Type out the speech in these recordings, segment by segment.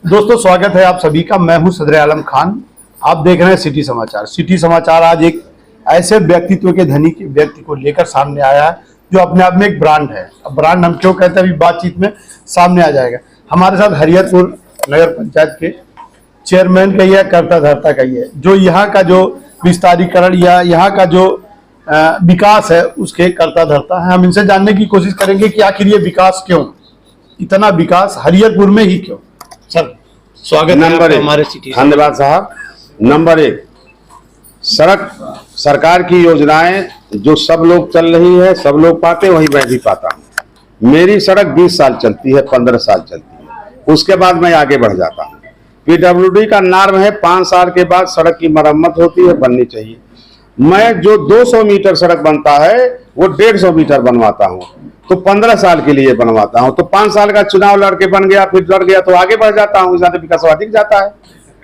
दोस्तों स्वागत है आप सभी का। मैं हूं सदर आलम खान। आप देख रहे हैं सिटी समाचार। सिटी समाचार आज एक ऐसे व्यक्तित्व के धनी व्यक्ति को लेकर सामने आया है जो अपने आप में एक ब्रांड है। अब ब्रांड हम क्यों कहते हैं अभी बातचीत में सामने आ जाएगा। हमारे साथ हरिहरपुर नगर पंचायत के चेयरमैन कहिए, कर्ता धर्ता कहिए, जो यहाँ का जो विस्तारीकरण या यहाँ का जो विकास है उसके कर्ता धर्ता है। हम इनसे जानने की कोशिश करेंगे कि आखिर ये विकास क्यों, इतना विकास हरिहरपुर में ही क्यों। सर स्वागत है हमारे सिटी। धन्यवाद साहब। नंबर 1, सड़क सरकार की योजनाएं जो सब लोग चल रही है, सब लोग पाते, वही मैं भी पाता हूँ। मेरी सड़क 20 साल चलती है, 15 साल चलती है, उसके बाद मैं आगे बढ़ जाता हूँ। पीडब्ल्यूडी का नॉर्म है 5 साल के बाद सड़क की मरम्मत होती है, बननी चाहिए। मैं जो 200 मीटर सड़क बनता है वो 150 मीटर बनवाता हूँ, तो 15 साल के लिए बनवाता हूँ। तो 5 साल का चुनाव लड़के बन गया, फिर लड़ गया तो आगे बढ़ जाता हूँ, ज्यादा विकास अधिक जाता है।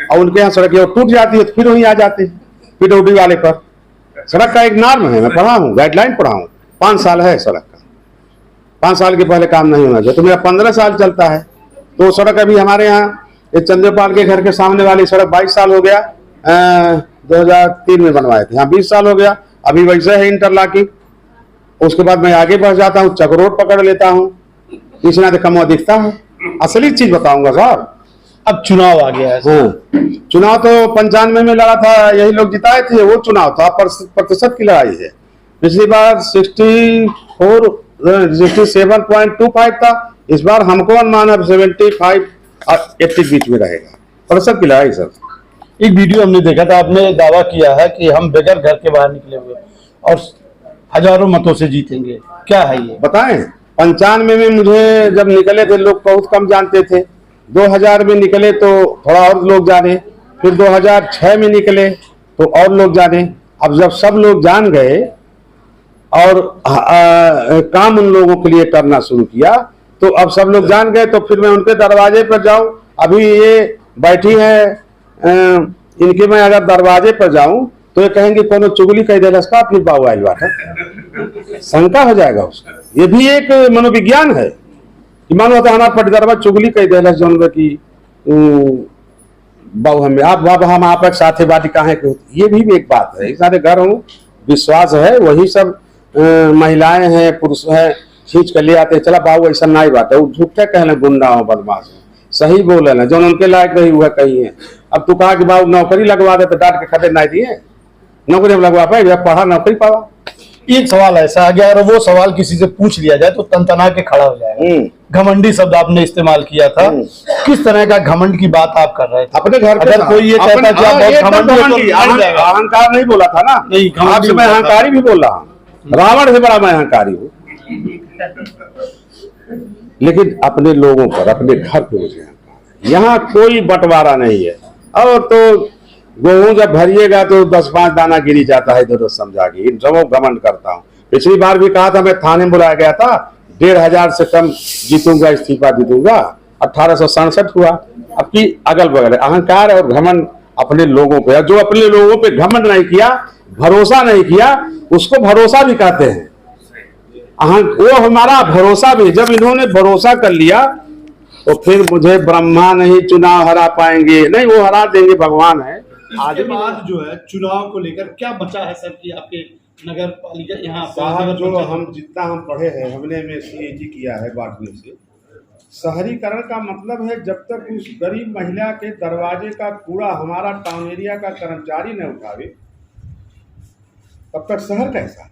और उनके यहाँ सड़क टूट जाती है तो फिर वहीं आ जाते हैं पीडब्ल्यूडी वाले पर। सड़क का एक नॉर्म है, मैं पढ़ा हूँ, गाइडलाइन पढ़ा हूँ, 5 साल है सड़क का। 5 साल के पहले काम नहीं होना चाहिए। तो मेरा 15 साल चलता है। तो सड़क अभी हमारे यहाँ चंद्रपाल के घर के सामने वाली सड़क 22 साल हो गया, 2003 में बनवाए थे। हाँ 20 साल हो गया, अभी वैसे है इंटरलॉकिंग। उसके बाद मैं आगे बढ़ जाता हूँ, चक रोड पकड़ लेता हूँ, इतना तो कम दिखता है। असली चीज बताऊंगा साहब। अब चुनाव आ गया है। हाँ, चुनाव तो 95 में लड़ा था, यही लोग जिताए थे, वो चुनाव था, प्रतिशत की लड़ाई है। पिछली बार 67.25 था, इस बार हमको अनुमान है 75 और 80 बीच में रहेगा। प्रतिशत की लड़ाई सर। एक वीडियो हमने देखा था, आपने दावा किया है कि हम बगैर घर के बाहर निकले हुए और हजारों मतों से जीतेंगे, क्या है ये बताएं। 95 में मुझे जब निकले थे लोग बहुत कम जानते थे, 2000 में निकले तो थोड़ा और लोग जाने, फिर 2006 में निकले तो और लोग जाने। अब जब सब लोग जान गए और काम उन लोगों के लिए करना शुरू किया, तो अब सब लोग जान गए, तो फिर मैं उनके दरवाजे पर जाऊं। अभी ये बैठी है, इनके मैं अगर दरवाजे पर जाऊं तो ये कहेंगे कोनो चुगली कह देगा इसका, फिर बाबू आइल बात है, शंका हो जाएगा उसका। ये भी एक मनोविज्ञान है कि मानो तो हमारा पटदरवा चुगली कह देगा जौन की बाबू हमें आप बाबा हम आप एक साथे बाटी कहाँ के होती। ये भी एक बात है। सारे घर हूँ, विश्वास है, वही सब महिलाएं हैं, पुरुष हैं, खींच कर ले आते। चला बाबू ऐसा नहीं बात है, वो झूठे कहने गुंडा हो, बदमाश हो, सही बोले ना, जो उनके लायक नहीं हुआ कही है। अब तू कहा कि बाबू नौकरी लगवा दे, तो डांट के खड़े नहीं दिए, नौकरी लगवा पाए, पढ़ा नौकरी पावा। एक सवाल ऐसा आ गया, और वो सवाल किसी से पूछ लिया जाए तो तनतना के खड़ा हो जाएगा। घमंडी शब्द आपने इस्तेमाल किया था, किस तरह का घमंड की बात आप कर रहे थे? अपने घर पे अगर कोई ये कहता है कि आप बहुत घमंडी, अहंकार नहीं बोला था ना, नहीं, आपसे मैं अहंकारी भी बोल रहा हूँ, रावण से बड़ा मैं अहंकारी हूँ। लेकिन अपने लोगों पर, अपने घर पे मुझे यहाँ कोई बंटवारा नहीं है। और तो गेहूं जब भरिएगा तो 10-5 दाना गिरी जाता है, इधर समझा के इन सबों घमंड करता हूँ। पिछली बार भी कहा था, मैं थाने में बुलाया गया था, 1500 से कम जीतूंगा, इस्तीफा दे दूंगा, 1867 हुआ। अब की अगल बगल अहंकार और घमंड अपने लोगों पे, जो अपने लोगों पे घमंड नहीं किया, भरोसा नहीं किया, उसको भरोसा भी कहते हैं। वो हमारा भरोसा भी, जब इन्होंने भरोसा कर लिया तो फिर मुझे ब्रह्मा नहीं चुनाव हरा पाएंगे, नहीं वो हरा देंगे, भगवान है। आज बात जो है चुनाव को लेकर क्या बचा है सर कि आपके नगर पालिका यहाँ साहब जो हम जितना हम पढ़े हैं, हमने में पीएचडी किया है बांटने से। शहरीकरण का मतलब है जब तक उस गरीब महिला के दरवाजे का कूड़ा हमारा टाउन एरिया का कर्मचारी न उठावे, तब तक शहर कैसा।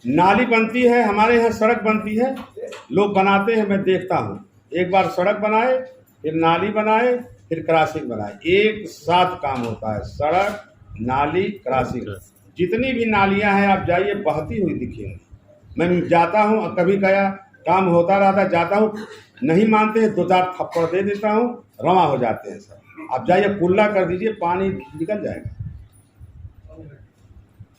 नाली बनती है, हमारे यहाँ सड़क बनती है, लोग बनाते हैं, मैं देखता हूँ। एक बार सड़क बनाए, फिर नाली बनाए, फिर क्रॉसिंग बनाए, एक साथ काम होता है। सड़क, नाली, क्रॉसिंग, जितनी भी नालियां हैं आप जाइए बहती हुई दिखेंगी। मैं जाता हूं, कभी कया काम होता रहता, जाता हूं, नहीं मानते हैं, 2-4 थप्पड़ दे देता हूं, रवा हो जाते हैं सर। आप जाइए कुल्ला कर दीजिए, पानी निकल जाएगा।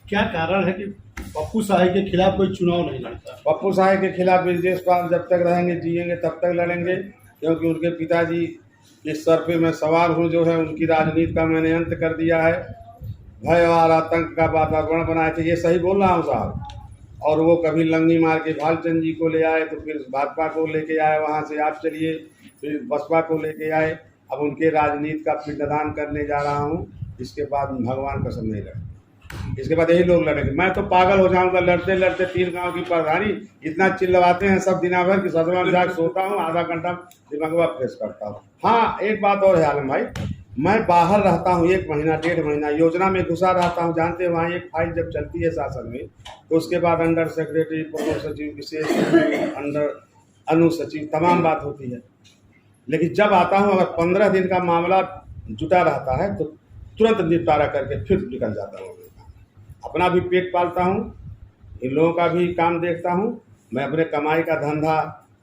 क्या कारण है कि पप्पू साहे के खिलाफ कोई चुनाव नहीं लड़ता? पप्पू साहे के खिलाफ ब्रजेश पाल जब तक रहेंगे, जिएंगे, तब तक लड़ेंगे, क्योंकि उनके पिताजी इस सर पे मैं सवार हूँ, जो है उनकी राजनीति का मैंने अंत कर दिया है। भय और आतंक का वातावरण बनाए थे, ये सही बोल रहा हूँ साहब। और वो कभी लंगी मार के भालचंद जी को ले आए, तो फिर भाजपा को लेके आए, वहाँ से आप चलिए फिर बसपा को लेके आए, अब उनके राजनीति का पिंडदान करने जा रहा हूँ। इसके बाद भगवान कसम नहीं लड़े, इसके बाद यही लोग लड़ेंगे। मैं तो पागल हो जाऊंगा लड़ते लड़ते। 3 गांव की प्रधानी इतना चिल्लवाते हैं सब दिना भर कि सदमा में जाकर सोता हूँ, आधा घंटा दिमागवा फ्रेश करता हूँ। हाँ, एक बात और है आलम भाई, मैं बाहर रहता हूँ 1 महीना 1.5 महीना, योजना में घुसा रहता हूँ। जानते हैं वहाँ एक फाइल जब चलती है शासन में, तो उसके बाद अंडर सेक्रेटरी, प्रमुख सचिव, विशेष सचिव, अंडर अनुसचिव, तमाम बात होती है। लेकिन जब आता हूँ, अगर 15 दिन का मामला जुटा रहता है तो तुरंत निपटारा करके फिर निकल जाता हूँ। अपना भी पेट पालता हूँ, इन लोगों का भी काम देखता हूँ। मैं अपने कमाई का धंधा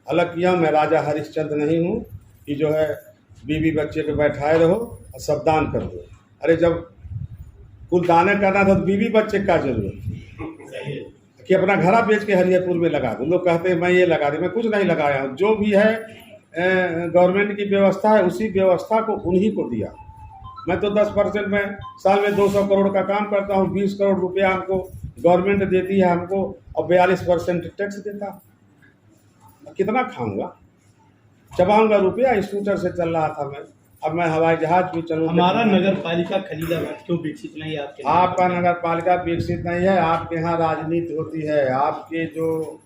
अलग किया हूँ। मैं राजा हरिश्चंद्र नहीं हूँ कि जो है बीवी बच्चे पे बैठाए रहो और सब दान कर दो। अरे जब कुल दाने करना था तो बीवी बच्चे का जरूरत कि अपना घरा बेच के हरिहरपुर में लगा दूँ। लोग कहते हैं मैं ये लगा दूँ, मैं कुछ नहीं लगाया हूँ। जो भी है गवर्नमेंट की व्यवस्था है, उसी व्यवस्था को उन्हीं को दिया। मैं तो 10% में साल में 200 करोड़ का काम करता हूँ। 20 करोड़ रुपया हमको गवर्नमेंट देती है हमको, और 42% टैक्स देता हूँ। कितना खाऊंगा, चबाऊंगा रुपया। स्कूटर से चल रहा था मैं, अब मैं हवाई जहाज भी चलूँ। हमारा नगर पालिका खलीलाबाद क्यों विकसित नहीं है आपके? आपका नगर पालिका विकसित नहीं है। आपके यहाँ राजनीति होती है। आपके जो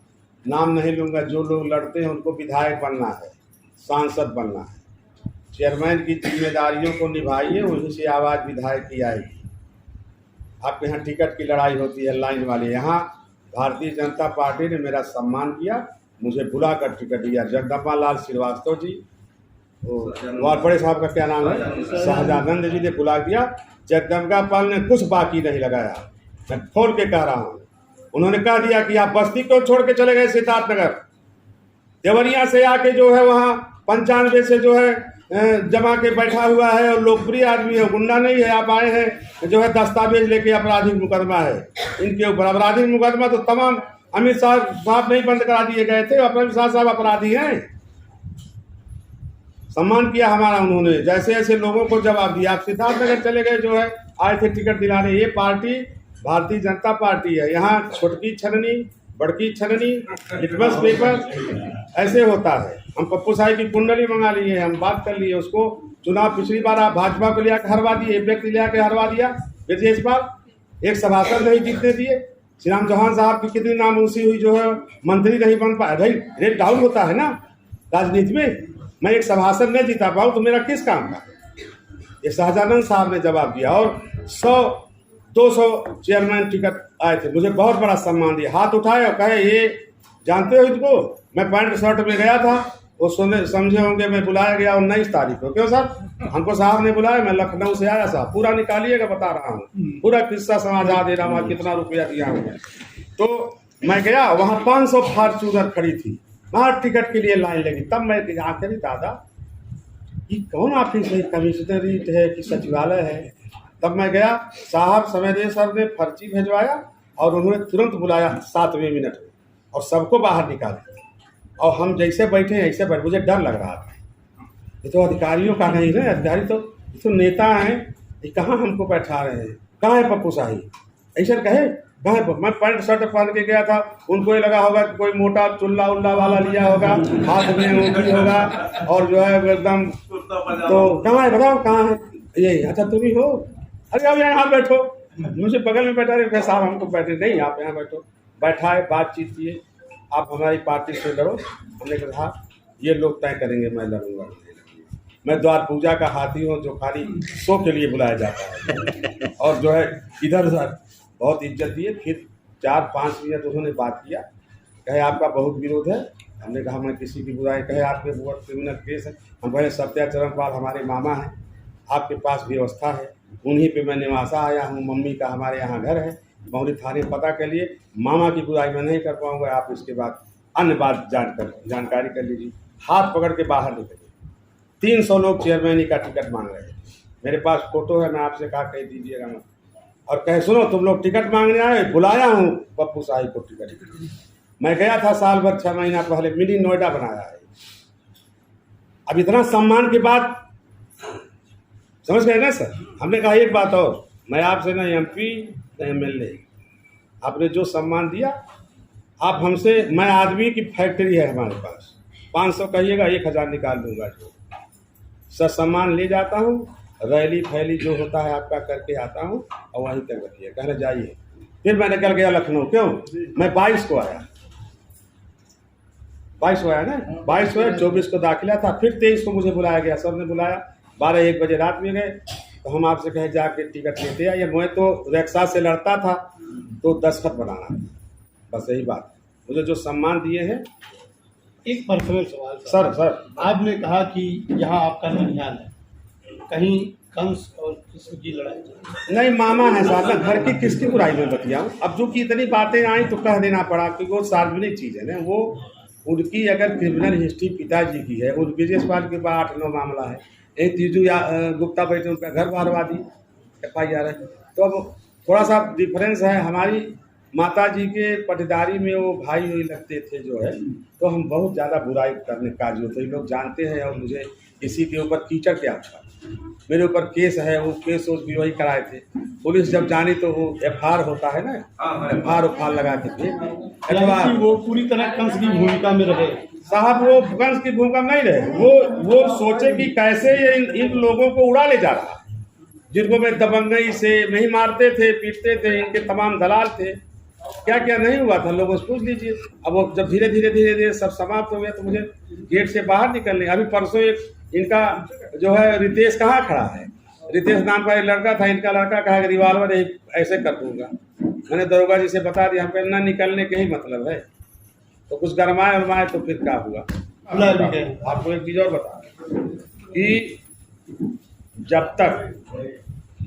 नाम नहीं लूँगा, जो लोग लड़ते हैं उनको विधायक बनना है, सांसद बनना है। चेयरमैन की जिम्मेदारियों को निभाइए, वहीं से आवाज़ विधायक की आएगी। आपके यहाँ टिकट की लड़ाई होती है लाइन वाले। यहाँ भारतीय जनता पार्टी ने मेरा सम्मान किया, मुझे बुलाकर टिकट दिया। जगदम्बा लाल श्रीवास्तव जी, और बड़े साहब का क्या नाम है, सहजानंद जी ने बुला दिया। जगदम्बा पाल ने कुछ बाकी नहीं लगाया। मैं खोल के कह रहा हूँ, उन्होंने कह दिया कि आप बस्ती को छोड़ के चले गए सिद्धार्थनगर, देवरिया से आके जो है वहाँ 95 से जो है जमा के बैठा हुआ है और लोकप्रिय आदमी है, गुंडा नहीं है। आप आए हैं जो है दस्तावेज लेके, आपराधिक मुकदमा है इनके ऊपर। आपराधिक मुकदमा तो तमाम अमित शाह साहब नहीं बंद करा दिए गए थे, अमित शाह साहब अपराधी हैं। सम्मान किया हमारा उन्होंने, जैसे ऐसे लोगों को जवाब दिया। आप सिद्धार्थनगर चले गए, जो है आए थे टिकट दिलाने। ये पार्टी भारतीय जनता पार्टी है। यहाँ छोटकी छननी, बड़की छननी, लिटमस पेपर ऐसे होता है। हम पप्पू साहब की कुंडली मंगा लिए, हम बात कर लिए उसको। चुनाव पिछली बार आप भाजपा को ले आकर हरवा दिए, एक व्यक्ति ले आकर हरवा दिया। फिर इस बार एक सभासद नहीं जीतने दिए। श्री राम चौहान साहब की कितनी नामूसी हुई, जो है मंत्री नहीं बन पाए। भाई रेट डाउन होता है ना राजनीति में। मैं एक सभासद नहीं जीता पाऊँ तो मेरा किस काम का? ये सहजानंद साहब ने जवाब दिया, और 100-200 चेयरमैन टिकट आए थे। मुझे बहुत बड़ा सम्मान दिया, हाथ उठाए और कहे ये जानते हो इनको? मैं पैंट शर्ट में गया था, वो समझे होंगे मैं बुलाया गया 19 तारीख को। क्यों सर? हमको साहब ने बुलाया, मैं लखनऊ से आया साहब। पूरा निकालिएगा, बता रहा हूँ, पूरा किस्सा समझा दे रहा हूँ, कितना रुपया दिया हूँ। तो मैं गया, वहाँ 500 फार्चूनर खड़ी थी, वहाँ टिकट के लिए लाइन लगी। तब मैं आखिर दादा ये कौन ऑफिस है, कमिश्नरेट है कि सचिवालय है? तब मैं गया, साहब समय सर ने पर्ची भिजवाया और उन्होंने तुरंत बुलाया 7वें मिनट में, और सबको बाहर निकाला। और हम जैसे बैठे ऐसे बैठे, मुझे डर लग रहा था। ये तो अधिकारियों का नहीं है, अधिकारी तो नेता हैं, ये कहाँ हमको बैठा रहे हैं? कहाँ है पप्पू शाही? ऐसा कहे कहाँ है? मैं पैंट शर्ट पहन के गया था, उनको ये लगा होगा कि कोई मोटा चुल्ला उल्ला वाला लिया होगा, हाथ में ऊँची होगा और जो है एकदम। तो कहाँ है बताओ, कहाँ है? ये अच्छा तुम ही हो? अरे अब यहाँ बैठो। मुझे बगल में बैठा रहे साहब, हमको बैठे नहीं, आप यहाँ बैठो। बैठाए, बातचीत किए, आप हमारी पार्टी से लड़ो। हमने कहा ये लोग तय करेंगे, मैं लड़ूंगा। मैं द्वार पूजा का हाथी हूँ जो खाली शो के लिए बुलाया जाता है। और जो है इधर उधर बहुत इज्जत दिए। फिर 4-5 मिनट उन्होंने बात किया, कहे आपका बहुत विरोध है। हमने कहा मैं किसी की बुराई, कहे आपके ऊपर क्रिमिनल केस है। हम कहे सत्याचरण पाल हमारे मामा हैं, आपके पास व्यवस्था है, उन्हीं पे मैं निवासा आया हूँ। मम्मी का हमारे यहाँ घर है, मौली थाने पता कर लिए। मामा की बुराई मैं नहीं कर पाऊंगा, आप इसके बाद अन्य बात जानकारी कर लीजिए। हाथ पकड़ के बाहर निकले। 300 लोग चेयरमैनी का टिकट मांग रहे हैं। मेरे पास फोटो है, मैं आपसे कहा कह दीजिएगा। और कहे सुनो तुम लोग टिकट मांगने आए, बुलाया हूँ पप्पू साहिब को टिकट। मैं गया था साल भर 6 महीना पहले, मिनी नोएडा बनाया है। अब इतना सम्मान के बाद समझ गए ना सर? हमने कहा एक बात और, मैं आपसे ना MP न MLA, आपने जो सम्मान दिया आप हमसे, मैं आदमी की फैक्ट्री है हमारे पास, 500 कहिएगा 1000 निकाल दूंगा। जो सब सामान ले जाता हूँ, रैली फैली जो होता है आपका करके आता हूँ और वहीं तक रखिए, कहना जाइए। फिर मैं निकल गया लखनऊ। क्यों? मैं 22 को आया, 22 को आया ना, 22 को 24 को दाखिला था, फिर 23 को मुझे बुलाया गया, सर ने बुलाया, 12-1 बजे रात में गए। तो हम आपसे कहे जाके टिकट लेते आइए। मैं तो रिक्शा से लड़ता था तो दस्तखत बनाना था, बस यही बात। मुझे जो सम्मान दिए हैं। एक पर्सनल सवाल सर आपने कहा कि यहाँ आपका ननिहाल है, कहीं कंस और कृष्ण की लड़ाई चल रही नहीं, मामा है साहब, मैं घर की किसकी बुराई में बतियाऊं। अब जो कि इतनी बातें आई तो कह देना पड़ा, क्योंकि वो सार्वजनिक चीज़ है ना। वो उनकी अगर क्रिमिनल हिस्ट्री पिताजी की है, उन विजय पाल के बाद 8-9 मामला है, एक तीजू गुप्ता बैठे उनका घर बारवादी FIR है। तो अब थोड़ा सा डिफरेंस है। हमारी माता जी के पटदारी में वो भाई वही लगते थे जो है, तो हम बहुत ज़्यादा बुराई करने का जो थे लोग जानते हैं। और मुझे किसी के ऊपर कीचड़ क्या था, मेरे ऊपर केस है, वो केस भी वही कराए थे। पुलिस जब जानी तो वो FR होता है ना, FR लगा के थे। है, वो पूरी तरह कंस की भूमिका में रहे। साहब वो कंस की भूमिका में नहीं रहे, वो सोचे कि कैसे ये इन लोगों को उड़ा ले जा रहा, जिनको मैं दबंगई से नहीं मारते थे, पीटते थे, इनके तमाम दलाल थे। क्या क्या नहीं हुआ था, लोगों से पूछ लीजिए। अब वो जब धीरे धीरे सब समाप्त हो गया तो मुझे गेट से बाहर निकलने। अभी परसों एक इनका जो है रितेश कहाँ खड़ा है, रितेश नाम का एक लड़का था, इनका लड़का कहा कि रिवाल्वर ऐसे कर दूंगा। मैंने दरोगा जी से बता दिया, हम कहना निकलने के ही मतलब है। तो कुछ गरमाए तो फिर क्या हुआ। आपको एक चीज़ और बता कि जब तक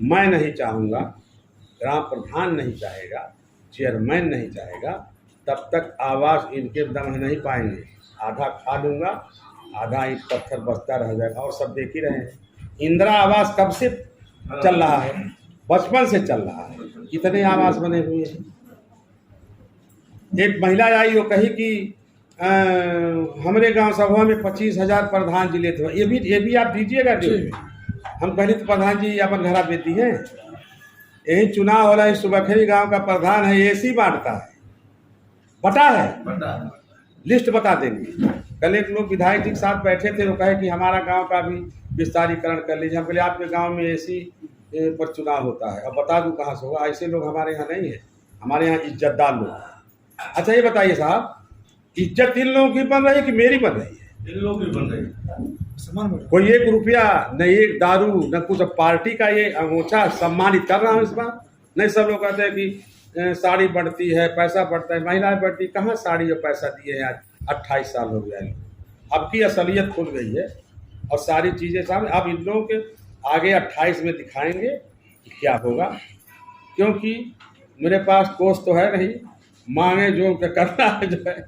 मैं नहीं चाहूँगा, ग्राम प्रधान नहीं चाहेगा, चेयरमैन नहीं चाहेगा, तब तक आवाज़ इनके दम नहीं पाएंगे। आधा खा लूँगा, आधा ईंट पत्थर बचता रह जाएगा। और सब देख ही रहे हैं, इंदिरा आवास कब से चल रहा है, बचपन से चल रहा है, कितने आवास बने हुए हैं। एक महिला आई, वो कही कि हमारे गांव सभा में 25,000 प्रधान जी लेते हैं। ये भी आप दीजिएगा। हम पहले तो प्रधान जी अपन घर बेटी हैं, यही चुनाव हो रहा है, सुबखरी गांव का प्रधान है, AC बांटता है, बटा है, लिस्ट बता देंगे। कल एक लोग विधायक जी के साथ बैठे थे, वो कहे कि हमारा गांव का भी विस्तारीकरण कर लीजिए। हम बोले आपके गांव में AC पर चुनाव होता है, अब बता दूं कहाँ से होगा। ऐसे लोग हमारे यहाँ नहीं है, हमारे यहाँ इज्जतदार लोग। अच्छा ये बताइए साहब, इज्जत इन लोगों की बन रही है कि मेरी बन रही है? इन लोगों की बन रही है। कोई 1 रुपया न, एक दारू न कुछ, पार्टी का ये अंगूठा सम्मानित कर रहा हूँ इस बार। नहीं, सब लोग कहते हैं कि साड़ी बढ़ती है, पैसा बढ़ता है, महिलाएं बढ़ती। कहाँ साड़ी और पैसा दिए हैं? आज 28 साल हो गया है, अब की असलियत खुल गई है और सारी चीज़ें सामने। अब इन लोगों के आगे 28 में दिखाएंगे कि क्या होगा, क्योंकि मेरे पास कोष तो है नहीं, मांगे जो करना है जो है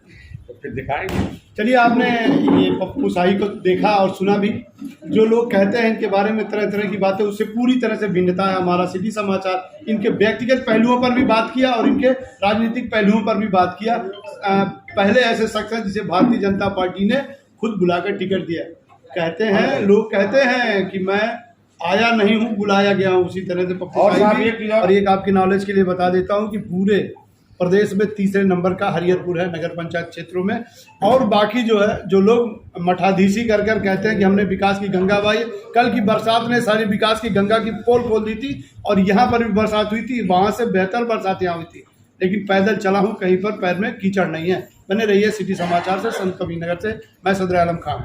तो फिर दिखाएंगे। चलिए, आपने ये पप्पू शाही को देखा और सुना भी। जो लोग कहते हैं इनके बारे में तरह तरह की बातें, उससे पूरी तरह से भिन्नता है। हमारा सिटी समाचार इनके व्यक्तिगत पहलुओं पर भी बात किया और इनके राजनीतिक पहलुओं पर भी बात किया। पहले ऐसे शख्स हैं जिसे भारतीय जनता पार्टी ने खुद बुलाकर टिकट दिया। कहते हैं, लोग कहते हैं कि मैं आया नहीं हूँ, बुलाया गया हूँ। उसी तरह से पप्पू शाही भी। और एक आपकी नॉलेज के लिए बता देता हूँ कि पूरे प्रदेश में 3रे नंबर का हरिहरपुर है नगर पंचायत क्षेत्रों में। और बाकी जो है, जो लोग मठाधीशी कर कहते हैं कि हमने विकास की गंगा बहाई, कल की बरसात ने सारी विकास की गंगा की पोल खोल दी थी और यहाँ पर भी बरसात हुई थी, वहाँ से बेहतर बरसात यहाँ हुई थी। लेकिन पैदल चला हूँ, कहीं पर पैर में कीचड़ नहीं है। बने रहिए सिटी समाचार से। संत कबीर नगर से मैं सदर आलम खान।